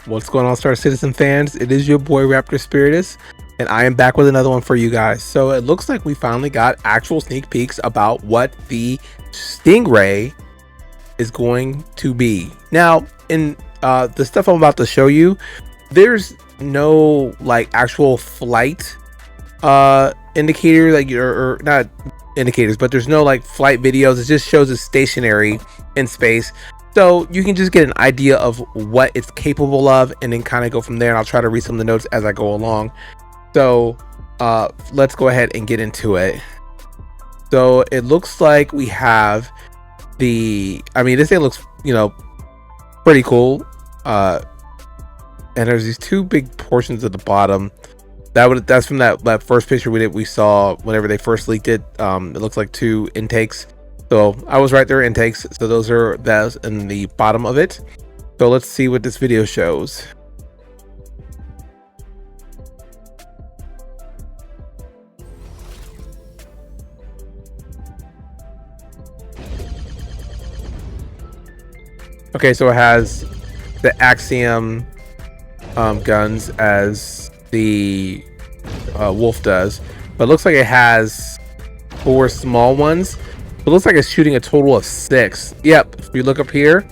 What's going on, Star Citizen fans? It is your boy Raptor Spiritus, and I am back with another one for you guys. So it looks like we finally got actual sneak peeks about what the Stingray is going to be. Now, in the stuff I'm about to show you, there's no like actual flight indicator, like or not indicators, but there's no like flight videos. It just shows it stationary in space. So you can just get an idea of what it's capable of and then kind of go from there. And I'll try to read some of the notes as I go along. So let's go ahead and get into it. So it looks like we have this thing looks, pretty cool. And there's these two big portions at the bottom. That's from that first picture we saw whenever they first leaked it. It looks like two intakes. So I was right there, intakes. So that's in the bottom of it. So let's see what this video shows. Okay, so it has the Axiom guns as the Wolf does, but it looks like it has 4 small ones. It looks like it's shooting a total of 6. Yep, if you look up here,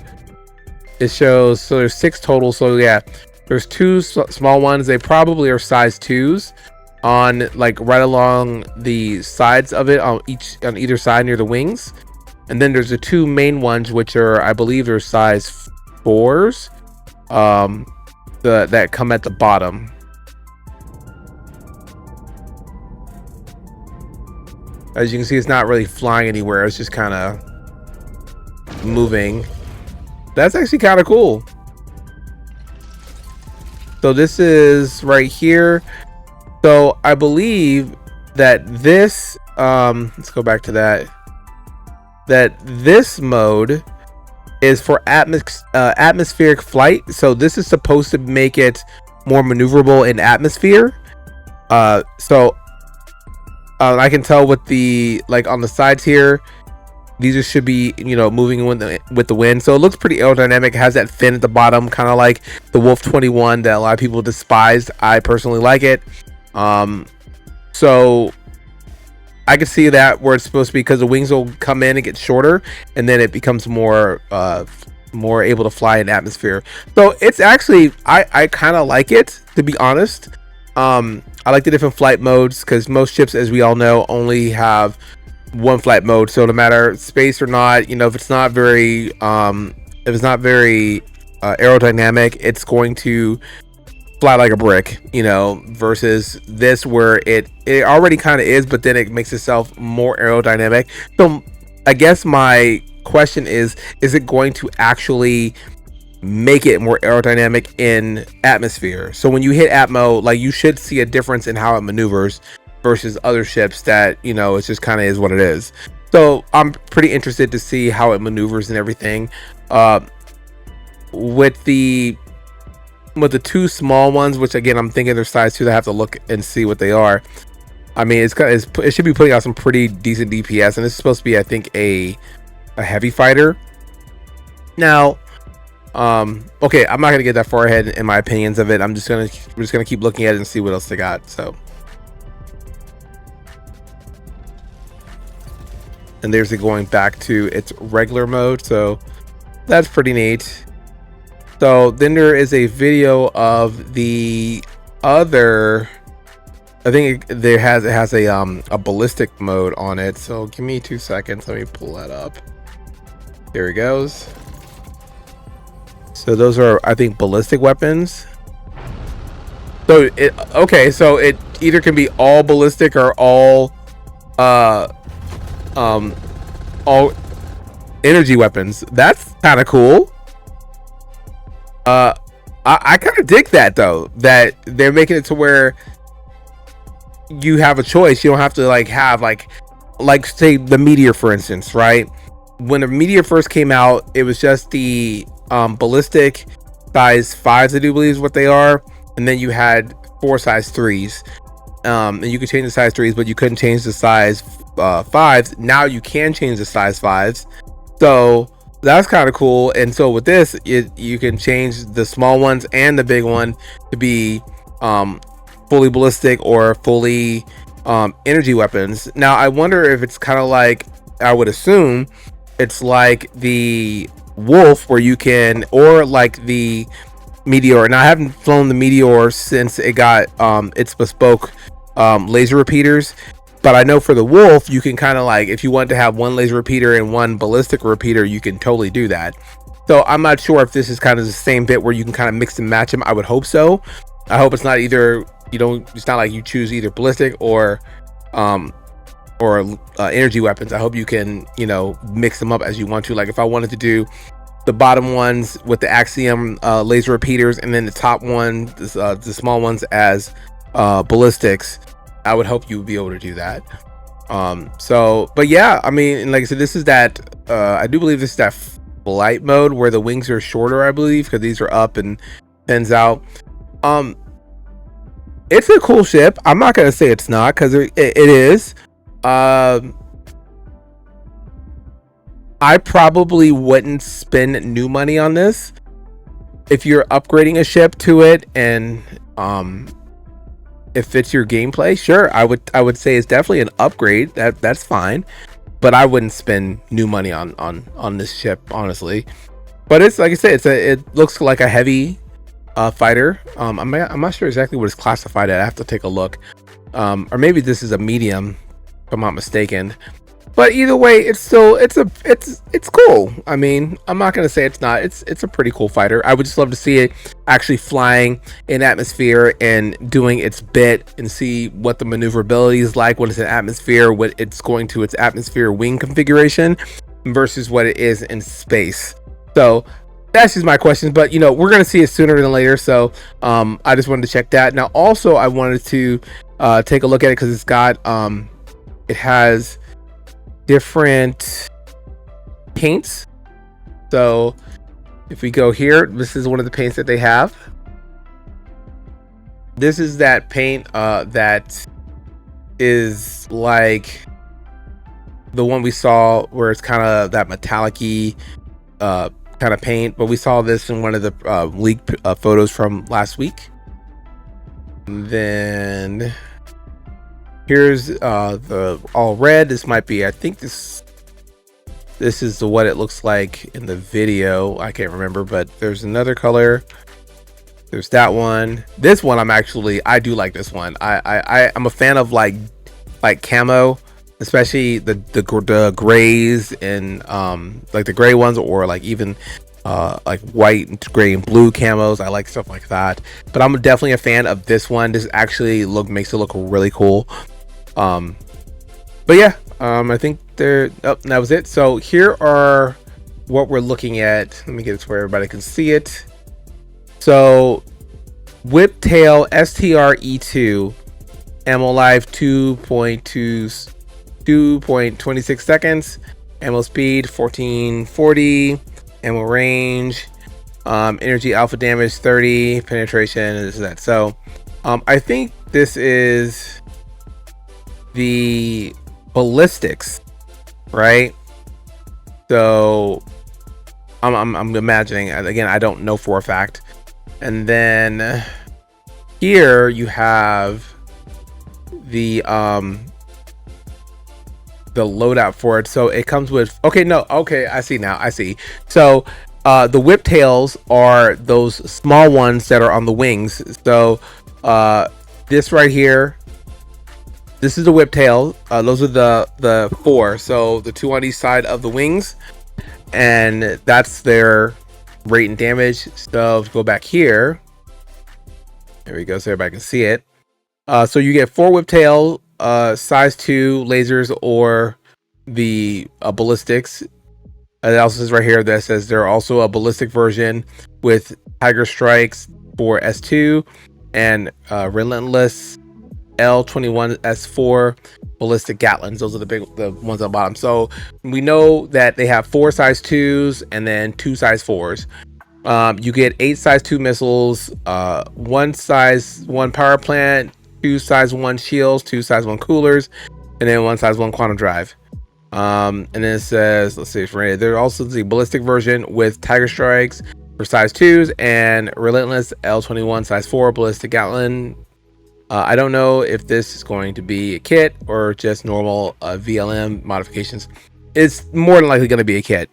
it shows, so there's 6 total. So yeah, there's 2 small ones. They probably are size 2s on like right along the sides of it, on either side near the wings. And then there's the 2 main ones, which are, I believe, they're size 4s that come at the bottom. As you can see, it's not really flying anywhere. It's just kind of moving. That's actually kind of cool. So this is right here. So I believe that this, let's go back to that. That this mode is for atmospheric flight. So this is supposed to make it more maneuverable in atmosphere. I can tell with the on the sides here, these should be moving with the wind. So it looks pretty aerodynamic. It has that fin at the bottom, kind of like the Wolf 21 that a lot of people despised. I personally like it. So I can see that where it's supposed to be, because the wings will come in and get shorter, and then it becomes more able to fly in atmosphere. So it's actually, I kind of like it, to be honest. I like the different flight modes, because most ships, as we all know, only have one flight mode. So no matter space or not, if it's not very aerodynamic, it's going to fly like a brick, versus this where it already kind of is, but then it makes itself more aerodynamic. So I guess my question is it going to actually make it more aerodynamic in atmosphere? So when you hit atmo, you should see a difference in how it maneuvers versus other ships that it's just kind of is what it is. So I'm pretty interested to see how it maneuvers and everything. With the 2 small ones, which again I'm thinking they're size 2, I have to look and see what they are. I mean, it should be putting out some pretty decent DPS, and this is supposed to be, I think, a heavy fighter. Now, okay, I'm not gonna get that far ahead in my opinions of it. We're just gonna keep looking at it and see what else they got. So, and there's it going back to its regular mode. So that's pretty neat. So then there is a video of the other. I think it has a ballistic mode on it. So give me 2 seconds. Let me pull that up. There it goes. So those are, I think, ballistic weapons. So so it either can be all ballistic or all energy weapons. That's kind of cool. I kind of dig that, though, that they're making it to where you have a choice. You don't have to have say the Meteor, for instance, right? When the Meteor first came out, it was just the ballistic size 5s, I do believe is what they are, and then you had 4 size 3s, and you could change the size 3s, but you couldn't change the size 5s. Now you can change the size 5s. So That's kind of cool. And so with this, you can change the small ones and the big one to be fully ballistic or fully energy weapons. Now I wonder if it's kind of like, I would assume it's like the wolf, where you can, or like the meteor. Now I haven't flown the meteor since it got its bespoke laser repeaters, but I know for the wolf you can kind of like, if you want to have one laser repeater and one ballistic repeater, you can totally do that. So I'm not sure if this is kind of the same bit where you can kind of mix and match them. I would hope so. I hope it's not either, it's not like you choose either ballistic or energy weapons. I hope you can, mix them up as you want to. Like if I wanted to do the bottom ones with the Axiom laser repeaters, and then the top one, the small ones, as ballistics, I would hope you would be able to do that. But yeah, I mean, like I said, this is that I do believe this is that flight mode where the wings are shorter, I believe, because these are up and pins out. It's a cool ship. I'm not gonna say it's not, because it is. I probably wouldn't spend new money on this. If you're upgrading a ship to it and it fits your gameplay, sure, I would say it's definitely an upgrade. That's fine, but I wouldn't spend new money on this ship, honestly. But it's like I said, it looks like a heavy fighter. I'm not sure exactly what it's classified at. I have to take a look. Or maybe this is a medium, if I'm not mistaken. But either way, it's cool. I mean, I'm not gonna say it's not. It's a pretty cool fighter. I would just love to see it actually flying in atmosphere and doing its bit, and see what the maneuverability is like when it's in atmosphere, what it's going to its atmosphere wing configuration versus what it is in space. So that's just my questions, but we're gonna see it sooner than later. So I just wanted to check that. Now also I wanted to take a look at it because it's got it has different paints. So if we go here, this is one of the paints that they have. This is that paint that is like the one we saw, where it's kind of that metallic-y kind of paint, but we saw this in one of the leaked photos from last week. And then here's the all red. This might be, I think this is what it looks like in the video. I can't remember, but there's another color. There's that one. This one I do like this one. I'm a fan of like camo, especially the grays and like the gray ones, or like even like white and gray and blue camos. I like stuff like that, but I'm definitely a fan of this one. This actually makes it look really cool. But yeah, I think that was it. So here are what we're looking at. Let me get this where everybody can see it. So Whiptail STR-E2, ammo life 2.26 seconds, ammo speed 1440, ammo range, energy alpha damage 30, penetration, and this and that. So I think this is the ballistics, right? So I'm imagining, again, I don't know for a fact. And then here you have the loadout for it. So it comes with, I see now. I see. So the whiptails are those small ones that are on the wings. So this right here, this is the whiptail. Those are the four. So the two on each side of the wings, and that's their rate and damage. So go back here. There we go, so everybody can see it. So you get 4 whiptail, size 2 lasers, or the ballistics. It also says right here that says they're also a ballistic version with Tiger Strikes for S2 and Relentless L21 S4 ballistic Gatlins. Those are the ones on the bottom. So we know that they have 4 size 2s and then 2 size 4s. You get 8 size 2 missiles, 1 size 1 power plant, 2 size 1 shields, 2 size 1 coolers, and then 1 size 1 quantum drive. And then it says, let's see, it's rated. There's also the ballistic version with Tiger Strikes for size 2s and Relentless L21 size 4 ballistic Gatling. I don't know if this is going to be a kit or just normal VLM modifications. It's more than likely going to be a kit.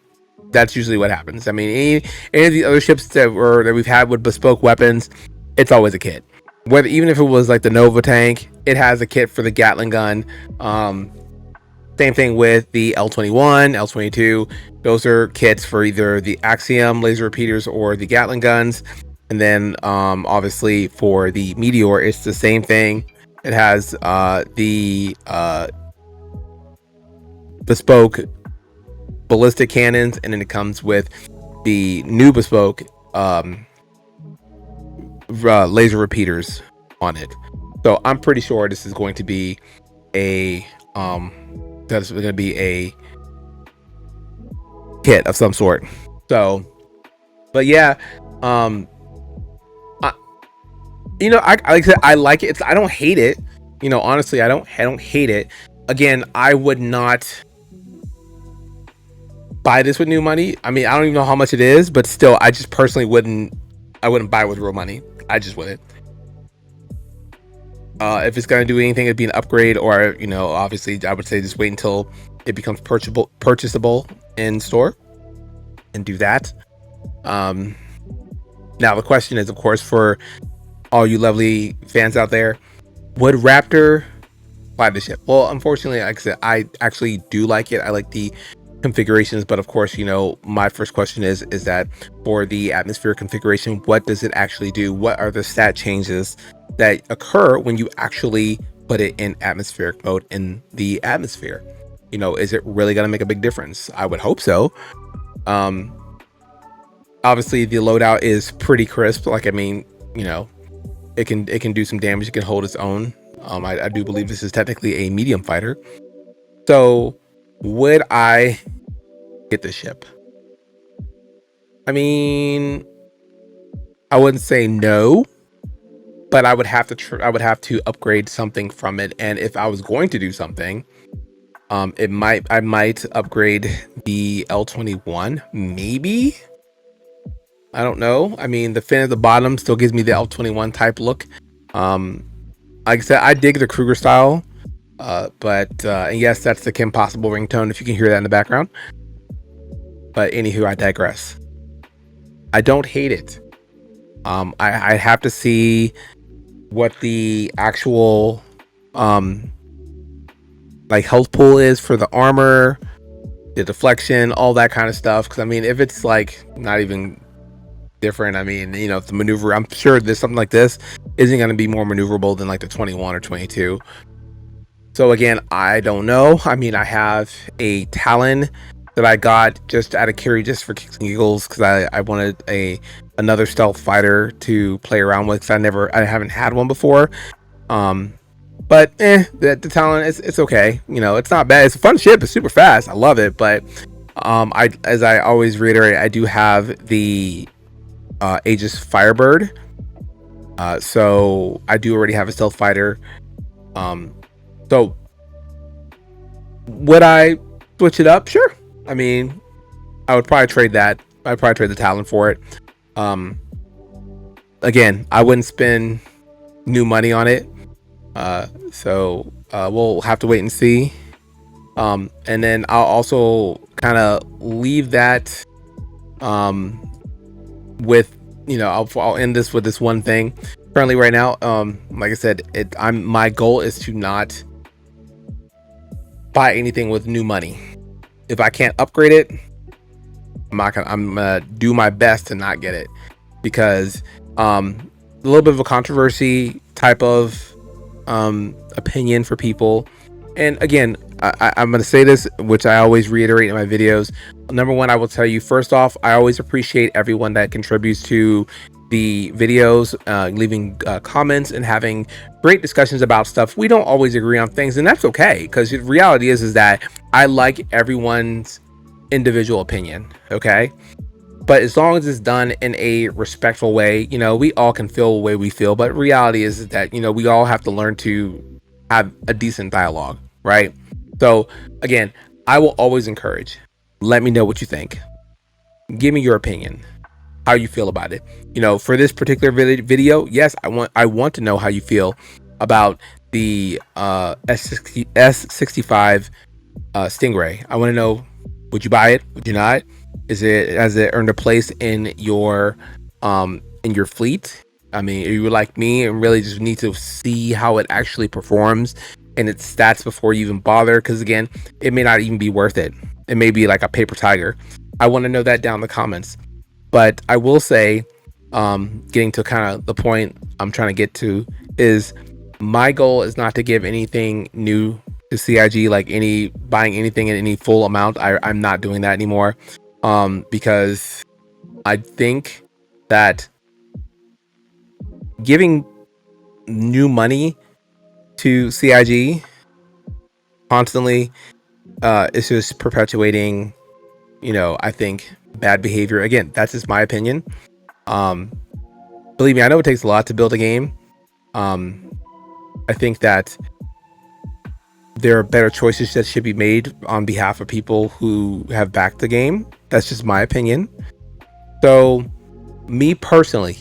That's usually what happens. I mean, any of the other ships that we've had with bespoke weapons, it's always a kit. Whether even if it was like the Nova tank, it has a kit for the Gatling gun. Same thing with the L21, L22. Those are kits for either the Axiom laser repeaters or the Gatling guns. And then obviously for the Meteor, it's the same thing. It has the bespoke ballistic cannons, and then it comes with the new bespoke laser repeaters on it. So I'm pretty sure this is going to be a that's going to be a kit of some sort. So, but yeah, like I said, I like it. I don't hate it. Honestly, I don't hate it. Again, I would not buy this with new money. I mean, I don't even know how much it is, but still, I just personally wouldn't buy it with real money. I just wouldn't. If it's gonna do anything, it'd be an upgrade, or obviously, I would say just wait until it becomes purchasable in store, and do that. Now the question is, of course, for all you lovely fans out there, would Raptor buy the ship? Well, unfortunately, like I said, I actually do like it. I like the configurations, but of course, my first question is that for the atmosphere configuration, what does it actually do? What are the stat changes that occur when you actually put it in atmospheric mode in the atmosphere? Is it really going to make a big difference? I would hope so. Obviously the loadout is pretty crisp. Like, I mean, it can do some damage. It can hold its own. I do believe this is technically a medium fighter. So would I get the ship? I mean, I wouldn't say no, but I would have to upgrade something from it. And if I was going to do something, I might upgrade the L21, maybe. I don't know. I mean, the fin at the bottom still gives me the L21 type look. Like I said, I dig the Kruger style. But yes, that's the Kim Possible ringtone, if you can hear that in the background. But anywho, I digress. I don't hate it. I have to see what the actual like health pool is for the armor, the deflection, all that kind of stuff. Because I mean, if it's like not even different, I mean, if the maneuver, I'm sure there's something like this isn't going to be more maneuverable than like the 21 or 22. So again, I don't know. I mean, I have a Talon that I got just out of carry, just for kicks and giggles, because I wanted another stealth fighter to play around with, because I haven't had one before. But the Talon, it's okay. It's not bad. It's a fun ship. It's super fast. I love it. But as I always reiterate, I do have the Aegis Firebird. So I do already have a stealth fighter. So would I switch it up? Sure. I mean, I would probably trade that. I'd probably trade the Talon for it. Again, I wouldn't spend new money on it. So we'll have to wait and see. And then I'll also kind of leave that with, I'll end this with this one thing. Currently right now, like I said, my goal is to not buy anything with new money. If I can't upgrade it, I'm gonna do my best to not get it, because a little bit of a controversy type of opinion for people. And again, I'm gonna say this, which I always reiterate in my videos. Number one, I will tell you, first off, I always appreciate everyone that contributes to the videos, leaving comments and having great discussions about stuff. We don't always agree on things, and that's okay, because the reality is that I like everyone's individual opinion, okay? But as long as it's done in a respectful way, we all can feel the way we feel, but reality is that we all have to learn to have a decent dialogue, right? So again, I will always encourage. Let me know what you think. Give me your opinion, how you feel about it. You know, for this particular video, yes, I want to know how you feel about the S65 Stingray. I want to know, would you buy it? Would you not? Has it earned a place in your fleet? I mean, are you like me and really just need to see how it actually performs and its stats before you even bother? Because again, it may not even be worth it. It may be like a paper tiger. I want to know that down in the comments. But I will say, getting to kind of the point I'm trying to get to, is my goal is not to give anything new to CIG, like buying anything in any full amount. I'm not doing that anymore, because I think that giving new money to CIG constantly is just perpetuating, you know, I think bad behavior. Again, that's just my opinion. Believe me, I know it takes a lot to build a game. I think that there are better choices that should be made on behalf of people who have backed the game. That's just my opinion. So me personally,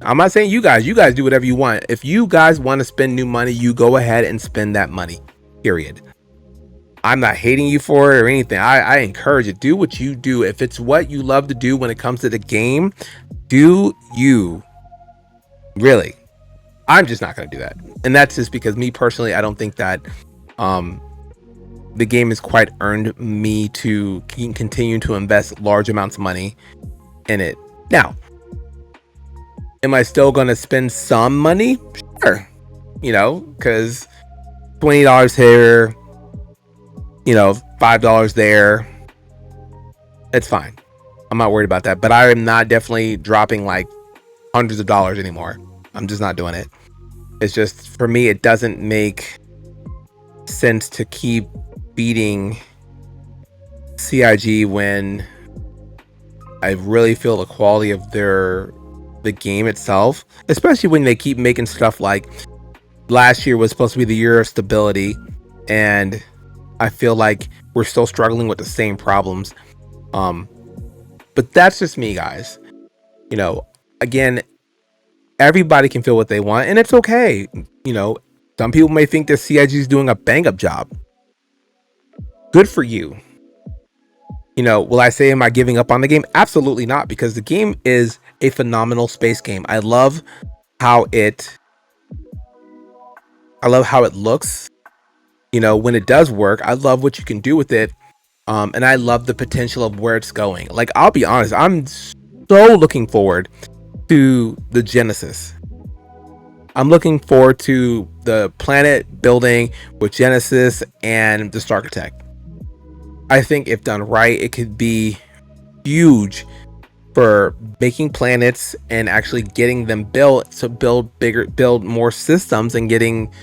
I'm not saying you guys do whatever you want. If you guys want to spend new money, you go ahead and spend that money, period. I'm not hating you for it or anything. I encourage it. Do what you do. If it's what you love to do when it comes to the game, do you. Really. I'm just not going to do that. And that's just because me personally, I don't think that the game has quite earned me to continue to invest large amounts of money in it. Now, am I still going to spend some money? Sure. You know, because $20 here, you know, $5 there. It's fine. I'm not worried about that. But I am not definitely dropping like hundreds of dollars anymore. I'm just not doing it. It's just, for me, it doesn't make sense to keep beating CIG when I really feel the quality of the game itself, especially when they keep making stuff like last year was supposed to be the year of stability, and I feel like we're still struggling with the same problems. But that's just me, guys. You know, again, everybody can feel what they want, and it's okay. You know, some people may think that CIG is doing a bang up job. Good for you. You know, will I say, am I giving up on the game? Absolutely not, because the game is a phenomenal space game. I love how it looks. You know, when it does work, I love what you can do with it. And I love the potential of where it's going. Like, I'll be honest, I'm so looking forward to the Genesis. I'm looking forward to the planet building with Genesis and the Star Architect. I think if done right, it could be huge for making planets and actually getting them built to build more systems and getting,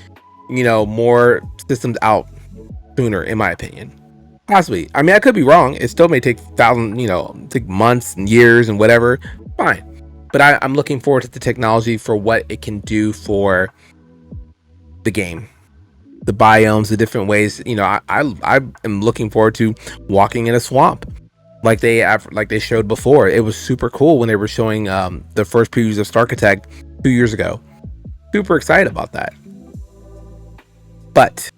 you know, more systems out sooner, in my opinion. Possibly. I mean, I could be wrong. It still may take take months and years and whatever. Fine. But I'm looking forward to the technology for what it can do for the game, the biomes, the different ways. You know, I am looking forward to walking in a swamp, like they showed before. It was super cool when they were showing the first previews of Star Architect 2 years ago. Super excited about that. But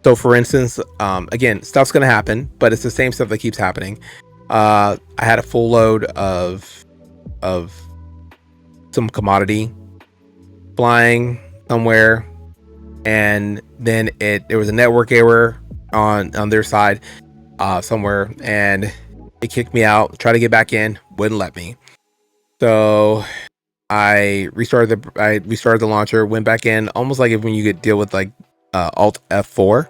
so, for instance, again, stuff's gonna happen, but it's the same stuff that keeps happening. I had a full load of some commodity flying somewhere, and then there was a network error on their side somewhere, and it kicked me out. Tried to get back in, wouldn't let me. So I restarted the launcher, went back in, almost like when you get deal with like Alt F4.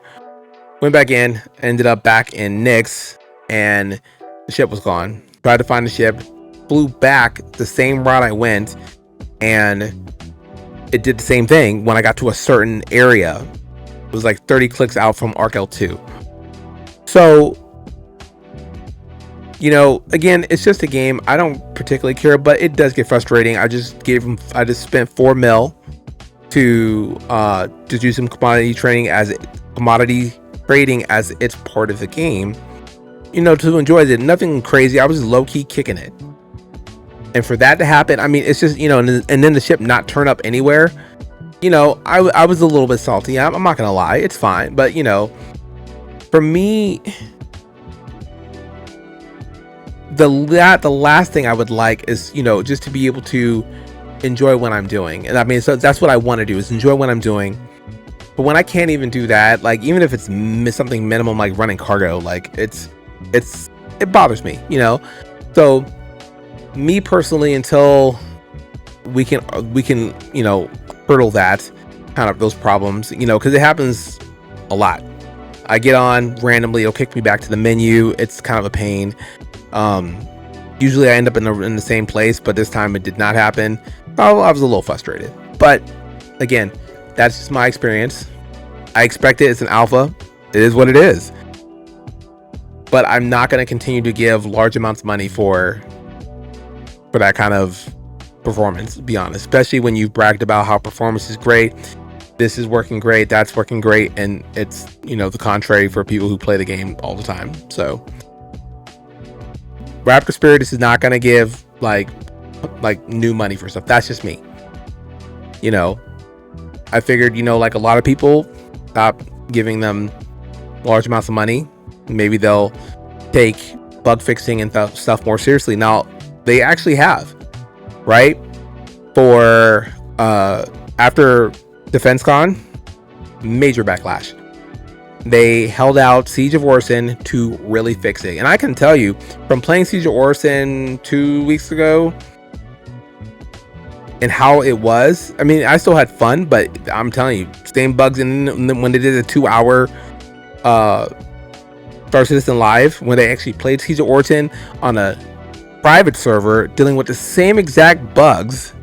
Went back in, ended up back in Nyx, and the ship was gone. Tried to find the ship, flew back the same route I went, and it did the same thing when I got to a certain area. It was like 30 clicks out from Arc L2. So, you know, again, it's just a game. I don't particularly care, but it does get frustrating. I just spent $4 mil to do some commodity trading as commodity trading as it's part of the game, you know, to enjoy it. Nothing crazy. I was low-key kicking it. And for that to happen, I mean, it's just, you know, and then the ship not turn up anywhere, you know, I was a little bit salty. I'm not gonna lie, it's fine. But, you know, for me, the last thing I would like is, you know, just to be able to enjoy what I'm doing. And I mean, so that's what I want to do, is enjoy what I'm doing. But when I can't even do that, like, even if it's something minimum like running cargo, like it bothers me, you know. So me personally, until we can you know, hurdle that kind of those problems, you know, because it happens a lot. I get on randomly, it'll kick me back to the menu. It's kind of a pain. Usually I end up in the same place, but this time it did not happen. I was a little frustrated, but again, that's just my experience. I expect it. It's an alpha. It is what it is. But I'm not going to continue to give large amounts of money for that kind of performance, to be honest, especially when you've bragged about how performance is great. This is working great. That's working great. And it's, you know, the contrary for people who play the game all the time. So Raptor Spiritus is not going to give like new money for stuff. That's just me. You know, I figured, you know, like a lot of people, stop giving them large amounts of money. Maybe they'll take bug fixing and stuff more seriously. Now, they actually have, right? For after DefenseCon, major backlash. They held out Siege of Orison to really fix it. And I can tell you, from playing Siege of Orison 2 weeks ago and how it was, I mean, I still had fun, but I'm telling you, same bugs. And when they did a 2-hour Star Citizen Live, when they actually played Siege of Orison on a private server dealing with the same exact bugs,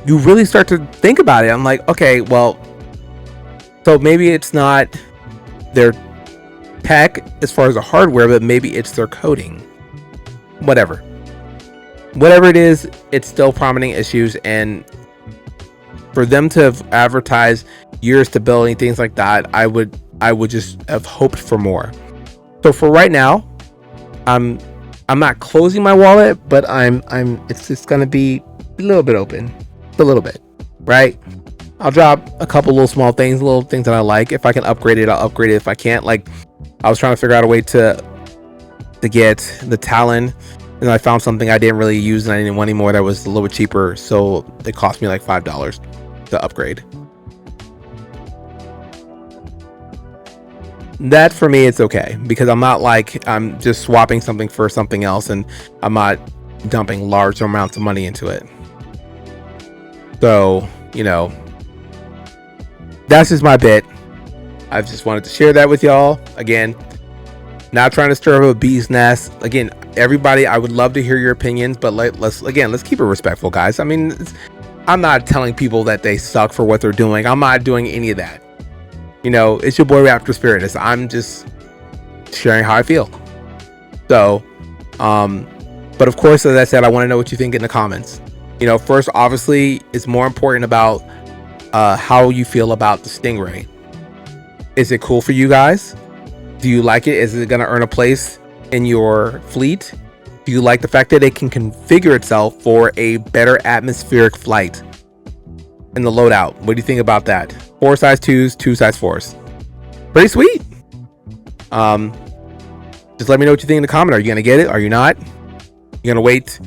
you really start to think about it. I'm like, okay, well, so maybe it's not their tech as far as the hardware, but maybe it's their coding. Whatever it is, it's still prominent issues, and for them to have advertised year stability, things like that, I would just have hoped for more. So for right now, I'm not closing my wallet, but it's just gonna be a little bit open, a little bit, right? I'll drop a couple little small things, little things that I like. If I can upgrade it, I'll upgrade it. If I can't, like, I was trying to figure out a way to get the Talon, and I found something I didn't really use and I didn't want anymore that was a little bit cheaper, so it cost me like $5 to upgrade. That for me, it's okay, because I'm not like I'm just swapping something for something else, and I'm not dumping large amounts of money into it. So, you know, that's just my bit. I just wanted to share that with y'all. Again, not trying to stir up a bee's nest. Again, everybody, I would love to hear your opinions, but let's keep it respectful, guys. I mean, I'm not telling people that they suck for what they're doing. I'm not doing any of that. You know, it's your boy Raptor Spiritus. I'm just sharing how I feel. So, but of course, as I said, I want to know what you think in the comments. You know, first, obviously, it's more important about how you feel about the Stingray. Is it cool for you guys? Do you like it? Is it going to earn a place in your fleet? Do you like the fact that it can configure itself for a better atmospheric flight in the loadout? What do you think about that? 4 size 2s, 2 size 4s. Pretty sweet. Just let me know what you think in the comment. Are you going to get it? Are you not? You're going to wait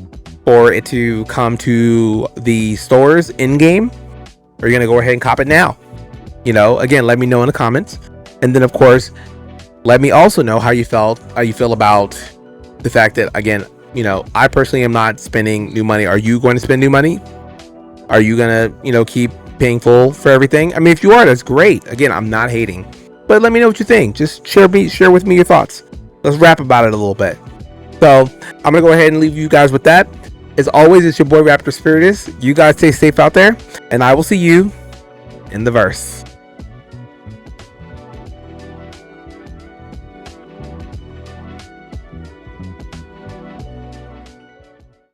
for it to come to the stores in game? Or are you going to go ahead and cop it now? You know, again, let me know in the comments. And then, of course, let me also know how you feel about the fact that, again, you know, I personally am not spending new money. Are you going to spend new money? Are you going to, you know, keep paying full for everything? I mean, if you are, that's great. Again, I'm not hating, but let me know what you think. Just share with me your thoughts. Let's rap about it a little bit. So I'm gonna go ahead and leave you guys with that. As always, it's your boy Raptor Spiritus. You guys stay safe out there, and I will see you in the verse.